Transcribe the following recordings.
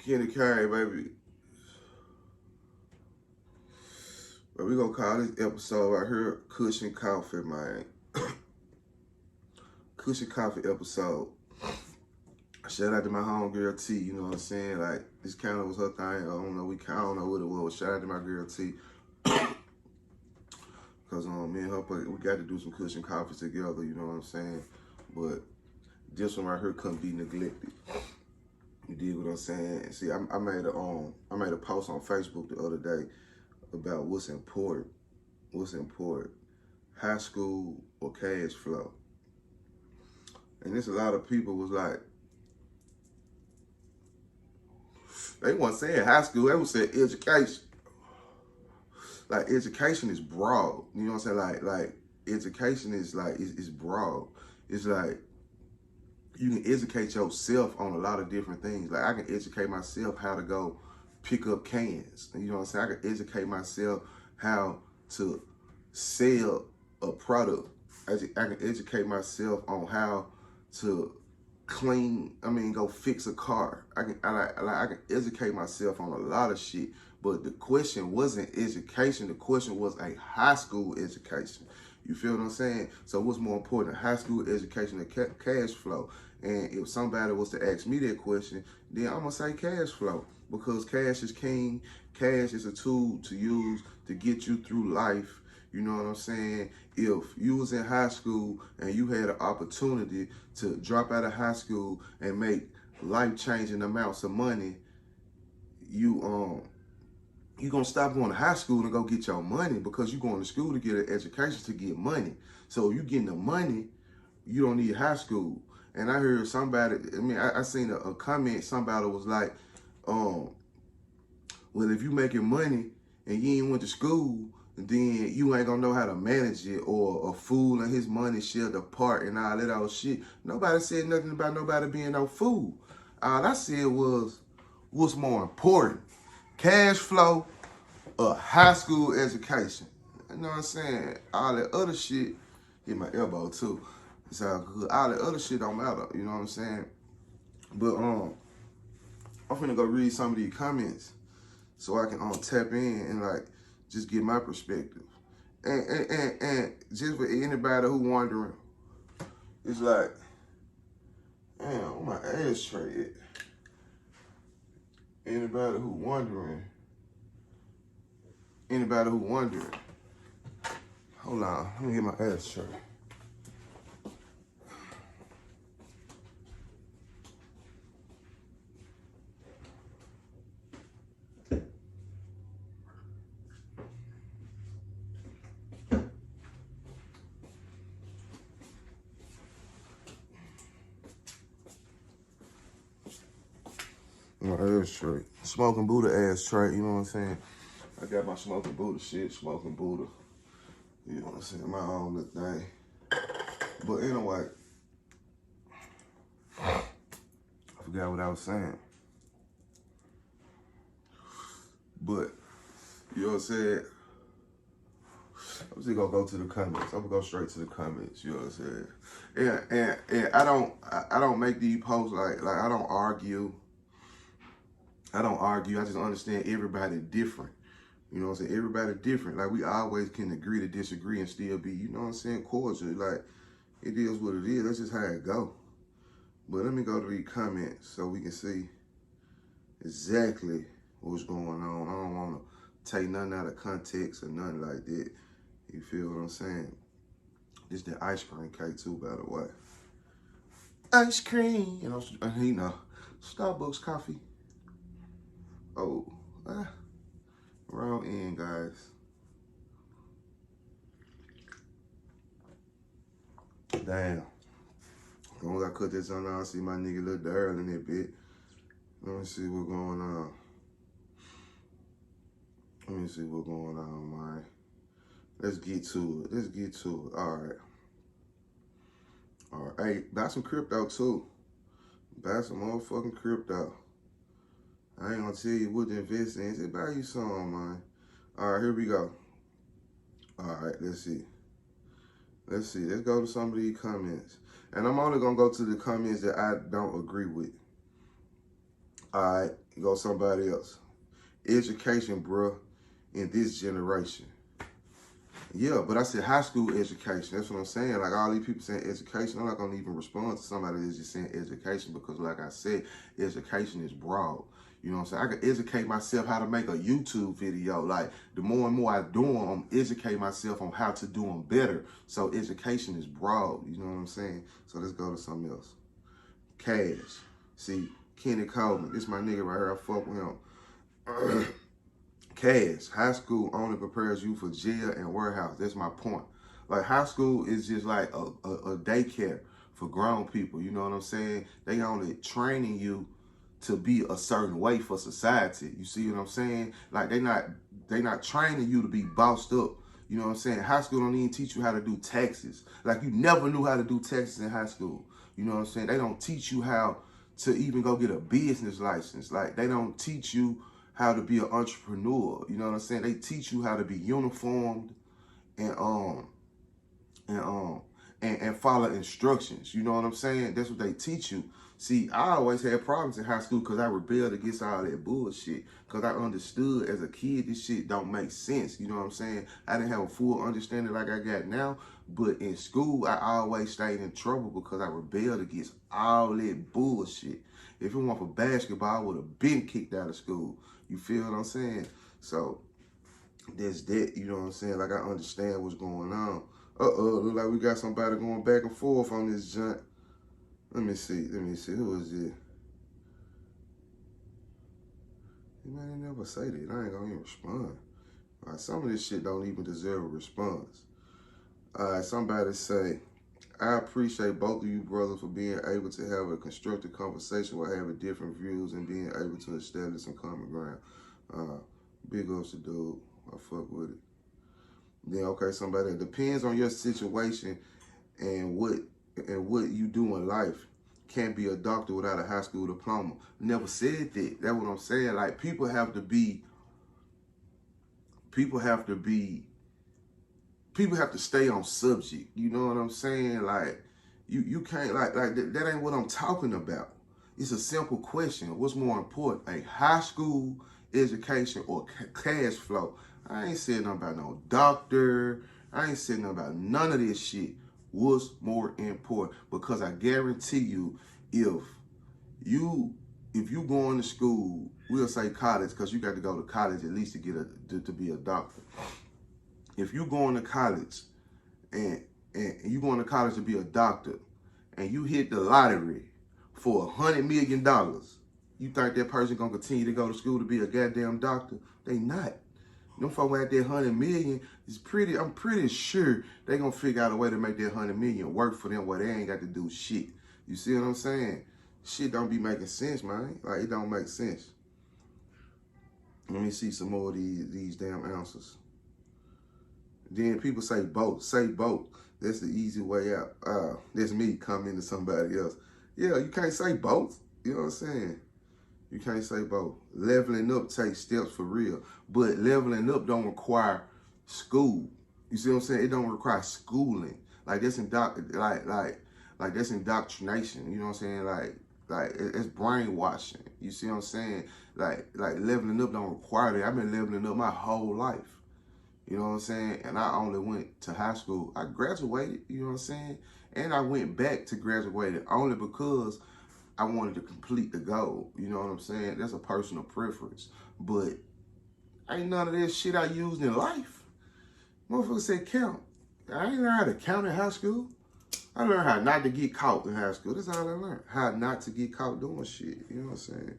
Kenny Carey, baby. But we gonna call this episode right here Kush and Koffe, man. Kush and Koffe episode. Shout out to my homegirl T, you know what I'm saying? Like, this kind of was her thing. I don't know what it was. Shout out to my girl T. Because me and her, we got to do some Kush and Koffe together, you know what I'm saying? But this one right here couldn't be neglected. You dig what I'm saying? See, I made a post on Facebook the other day about what's important. What's important? High school or cash flow? And there's a lot of people was like, they weren't saying high school, they was saying education. Like, education is broad. You know what I'm saying? Like education is like, it's broad. It's like, you can educate yourself on a lot of different things. Like, I can educate myself how to go pick up cans. You know what I'm saying? I can educate myself how to sell a product. I can educate myself on how to go fix a car. I can educate myself on a lot of shit. But the question wasn't education. The question was a high school education. You feel what I'm saying? So what's more important, high school education or cash flow? And if somebody was to ask me that question, then I'm gonna say cash flow, because cash is king. Cash is a tool to use to get you through life. You know what I'm saying? If you was in high school and you had an opportunity to drop out of high school and make life-changing amounts of money, you gonna stop going to high school and go get your money, because you're going to school to get an education to get money. So if you getting the money, you don't need high school. And I heard somebody, I seen a comment, somebody was like, well, if you making money and you ain't went to school, then you ain't gonna know how to manage it, or a fool and his money share the part and all that old shit. Nobody said nothing about nobody being no fool. All I said was, what's more important, cash flow or high school education? You know what I'm saying? All that other shit, hit my elbow too. It's all good. All that other shit don't matter. You know what I'm saying? But I'm finna go read some of these comments so I can tap in and like just get my perspective. And just for anybody who wondering, it's like, damn, where my ashtray at? Anybody who wondering, hold on, let me get my ashtray. My ashtray. Smoking Buddha ashtray, you know what I'm saying? I got my Smoking Buddha shit, Smoking Buddha. You know what I'm saying? My own little thing. But anyway, I forgot what I was saying. But, you know what I'm saying? I'm just gonna go to the comments. I'm gonna go straight to the comments, you know what I'm saying? And I don't make these posts like I don't argue. I just understand everybody different. You know what I'm saying? Everybody different. Like, we always can agree to disagree and still be, you know what I'm saying, cordial. Like, it is what it is. That's just how it go. But let me go to these comments so we can see exactly what's going on. I don't want to take nothing out of context or nothing like that. You feel what I'm saying? This the ice cream cake too, by the way. Ice cream. You know, Starbucks coffee. Oh, wrong end, guys. Damn. As long as I cut this on, I see my nigga Lil Durl in that bit. Let me see what's going on. Man. Let's get to it. All right. Hey, buy some crypto too. Buy some motherfucking crypto. I ain't gonna tell you what to invest in. Just buy you some, man. All right, here we go. All right, let's see. Let's go to some of these comments. And I'm only gonna go to the comments that I don't agree with. All right, go somebody else. Education, bro, in this generation. Yeah, but I said high school education. That's what I'm saying. Like all these people saying education, I'm not gonna even respond to somebody that's just saying education because, like I said, education is broad. You know what I'm saying? I can educate myself how to make a YouTube video. Like the more and more I do them, I'm educating myself on how to do them better. So education is broad. You know what I'm saying? So let's go to something else. Cash. See, Kenny Coleman. This my nigga right here. I fuck with him. Cash, high school only prepares you for jail and warehouse. That's my point. Like high school is just like a daycare for grown people. You know what I'm saying? They only training you to be a certain way for society. You see what I'm saying? Like they not training you to be bossed up. You know what I'm saying? High school don't even teach you how to do taxes. Like you never knew how to do taxes in high school. You know what I'm saying? They don't teach you how to even go get a business license. Like they don't teach you how to be an entrepreneur. You know what I'm saying? They teach you how to be uniformed and follow instructions. You know what I'm saying? That's what they teach you. See, I always had problems in high school because I rebelled against all that bullshit. Because I understood as a kid, this shit don't make sense. You know what I'm saying? I didn't have a full understanding like I got now. But in school, I always stayed in trouble because I rebelled against all that bullshit. If it weren't for basketball, I would have been kicked out of school. You feel what I'm saying? So, there's that, you know what I'm saying? Like, I understand what's going on. Look like we got somebody going back and forth on this junk. Let me see. Who is it? He might never say that. I ain't gonna even respond. All right, some of this shit don't even deserve a response. All right, somebody say, I appreciate both of you brothers for being able to have a constructive conversation while having different views and being able to establish some common ground. Big ups to dude. I fuck with it. Then okay, somebody, it depends on your situation and what you do in life. Can't be a doctor without a high school diploma. Never said that. That's what I'm saying. Like people have to stay on subject. You know what I'm saying? Like you can't like that ain't what I'm talking about. It's a simple question. What's more important, a high school education or cash flow? I ain't saying nothing about no doctor. I ain't saying nothing about none of this shit. What's more important? Because I guarantee you, if you going to school, we'll say college, because you got to go to college at least to get to be a doctor. If you going to college and you going to college to be a doctor and you hit the lottery for $100 million, you think that person gonna continue to go to school to be a goddamn doctor? They not. Them folks out there $100 million is pretty. I'm pretty sure they gonna figure out a way to make that $100 million work for them where they ain't got to do shit. You see what I'm saying? Shit don't be making sense, man. Like it don't make sense. Let me see some more of these damn answers. Then people say both. Say both. That's the easy way out. That's me coming to somebody else. Yeah, you can't say both. You know what I'm saying? You can't say both. Leveling up takes steps for real. But leveling up don't require school. You see what I'm saying? It don't require schooling. Like that's that's indoctrination. You know what I'm saying? Like it's brainwashing. You see what I'm saying? Like leveling up don't require that. I've been leveling up my whole life. You know what I'm saying? And I only went to high school. I graduated, you know what I'm saying? And I went back to graduate only because I wanted to complete the goal. You know what I'm saying? That's a personal preference. But ain't none of this shit I used in life. Motherfuckers said count. I ain't learned how to count in high school. I learned how not to get caught in high school. That's all I learned. How not to get caught doing shit. You know what I'm saying?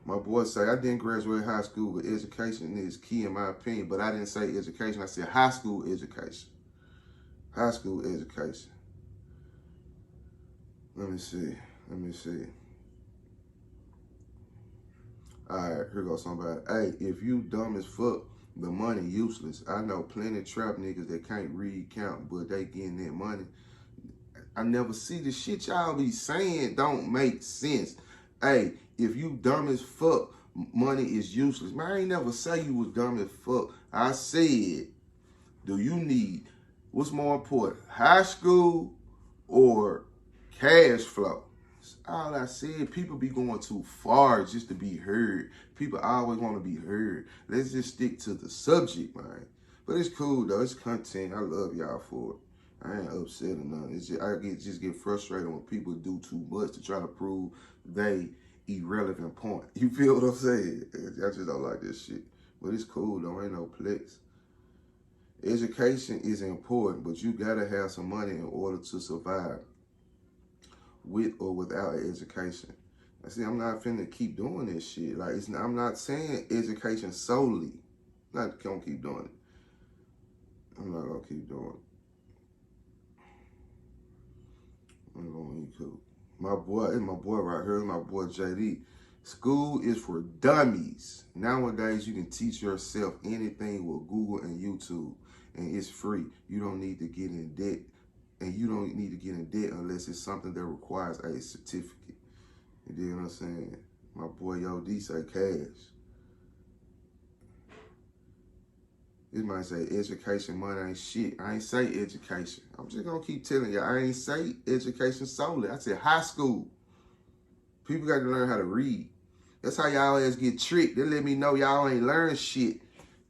My boy say, I didn't graduate high school, but education is key in my opinion. But I didn't say education. I said high school education. High school education. Let me see. All right, here goes somebody. Hey, if you dumb as fuck, the money useless. I know plenty of trap niggas that can't read, count, but they getting that money. I never see the shit y'all be saying don't make sense. Hey, if you dumb as fuck, money is useless. Man, I ain't never say you was dumb as fuck. I said, do you need, what's more important, high school or cash flow? All I said, people be going too far just to be heard. People always want to be heard. Let's just stick to the subject, man. But it's cool though. It's content. I love y'all for it. I ain't upset or nothing. It's just, just get frustrated when people do too much to try to prove they irrelevant point. You feel what I'm saying? I just don't like this shit. But it's cool though. Ain't no flex. Education is important, but you gotta have some money in order to survive, with or without an education. I see, I'm not finna keep doing this shit. Like, I'm not saying education solely. I'm not gonna keep doing it. I'm not gonna keep doing it. I'm gonna eat cool. My boy, it's my boy right here. It's my boy JD. School is for dummies. Nowadays, you can teach yourself anything with Google and YouTube, and it's free. You don't need to get in debt, and you don't need to get in debt unless it's something that requires a certificate. You dig what I'm saying? My boy Yo D say cash. This might say education, money ain't shit. I ain't say education. I'm just gonna keep telling you, I ain't say education solely. I said high school. People got to learn how to read. That's how y'all ass get tricked. They let me know y'all ain't learn shit.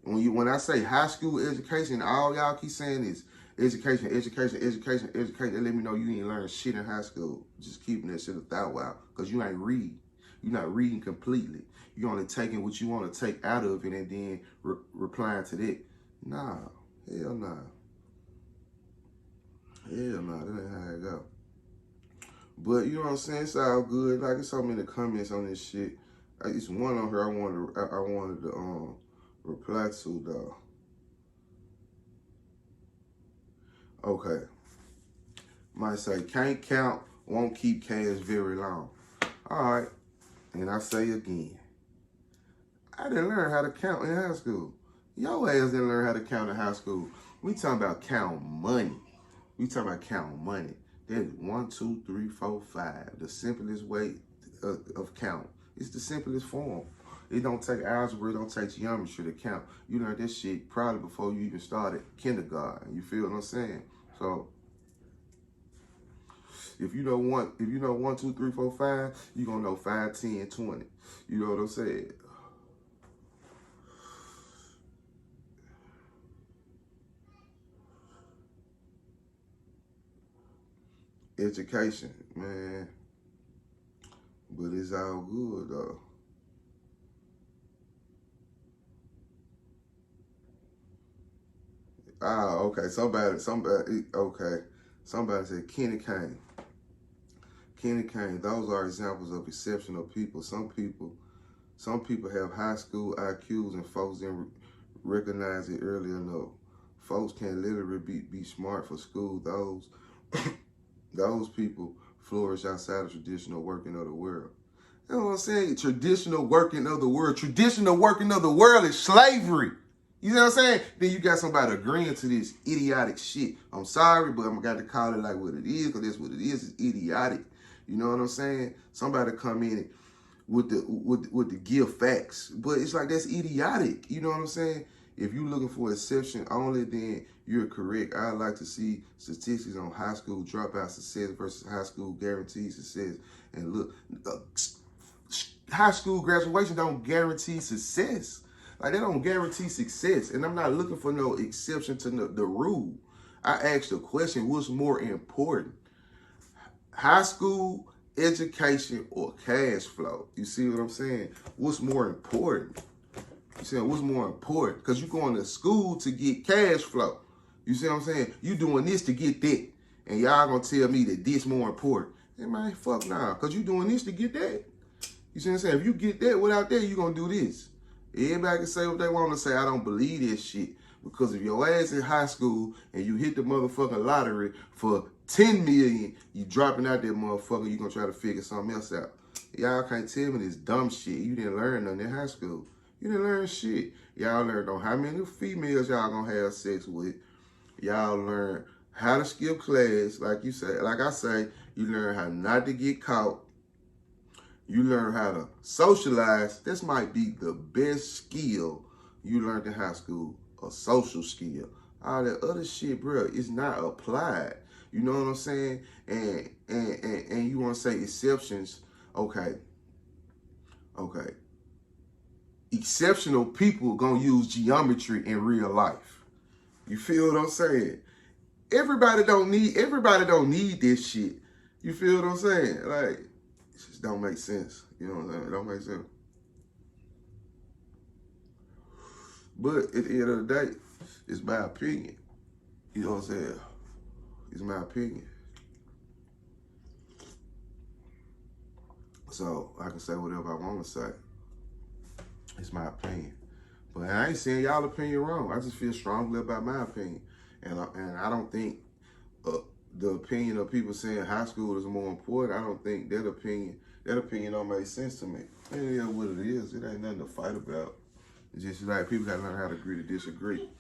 When I say high school education, all y'all keep saying is education, education, education, education. They let me know you ain't learn shit in high school. Just keeping that shit a thought out. Because you ain't reading. You're not reading completely. You're only taking what you want to take out of it and then replying to that. Nah. Hell nah. Hell nah. That ain't how it go. But you know what I'm saying? It's all good. Like, it's so many comments on this shit. It's one on here I wanted to reply to though. Okay. Might say, can't count, won't keep cash very long. All right. And I say again, I didn't learn how to count in high school. Your ass didn't learn how to count in high school. We talking about count money. We talking about count money. There's 1, 2, 3, 4, 5. The simplest way of count. It's the simplest form. It don't take algebra, it don't take geometry to count. You learned this shit probably before you even started kindergarten. You feel what I'm saying? So if you know 1, 2, 3, 4, 5, you're gonna know 5, 10, 20. You know what I'm saying? Education, man. But it's all good though. Ah, okay. Somebody, okay. Somebody said Kenny Kane. Kenny Kane, those are examples of exceptional people. Some people have high school IQs and folks didn't recognize it early enough. Folks can literally be smart for school. Those people flourish outside of traditional working of the world. You know what I'm saying? Traditional working of the world. Traditional working of the world is slavery. You know what I'm saying? Then you got somebody agreeing to this idiotic shit. I'm sorry, but I'm got to call it like what it is, because that's what it is. It's idiotic. You know what I'm saying? Somebody come in with the give facts, but it's like that's idiotic. You know what I'm saying? If you're looking for exception only, then you're correct. I'd like to see statistics on high school dropout success versus high school guaranteed success. And look, high school graduation don't guarantee success. Like, they don't guarantee success. And I'm not looking for no exception to the rule. I asked the question, what's more important? High school education or cash flow? You see what I'm saying? What's more important? You see what's more important? Because you're going to school to get cash flow. You see what I'm saying? You doing this to get that. And y'all gonna tell me that this more important. Hey man, fuck nah. Because you doing this to get that. You see what I'm saying? If you get that without that, you gonna do this. Everybody can say what they want to say. I don't believe this shit. Because if your ass in high school and you hit the motherfucking lottery for 10 million, you dropping out that motherfucker, you gonna try to figure something else out. Y'all can't tell me this dumb shit. You didn't learn nothing in high school. You didn't learn shit. Y'all learned on how many females y'all gonna have sex with. Y'all learn how to skip class, like you say. Like I say, you learn how not to get caught. You learn how to socialize. This might be the best skill you learned in high school, a social skill. All that other shit, bro, is not applied. You know what I'm saying? And you want to say exceptions? Okay. Exceptional people gonna use geometry in real life. You feel what I'm saying? Everybody don't need this shit. You feel what I'm saying? Like, it just don't make sense. You know what I'm saying? It don't make sense. But at the end of the day, it's my opinion. You know what I'm saying? It's my opinion. So I can say whatever I want to say. It's my opinion. But I ain't saying y'all opinion wrong. I just feel strongly about my opinion. And I don't think the opinion of people saying high school is more important, I don't think that opinion don't make sense to me. It is what it is. It ain't nothing to fight about. It's just like people gotta learn how to agree to disagree.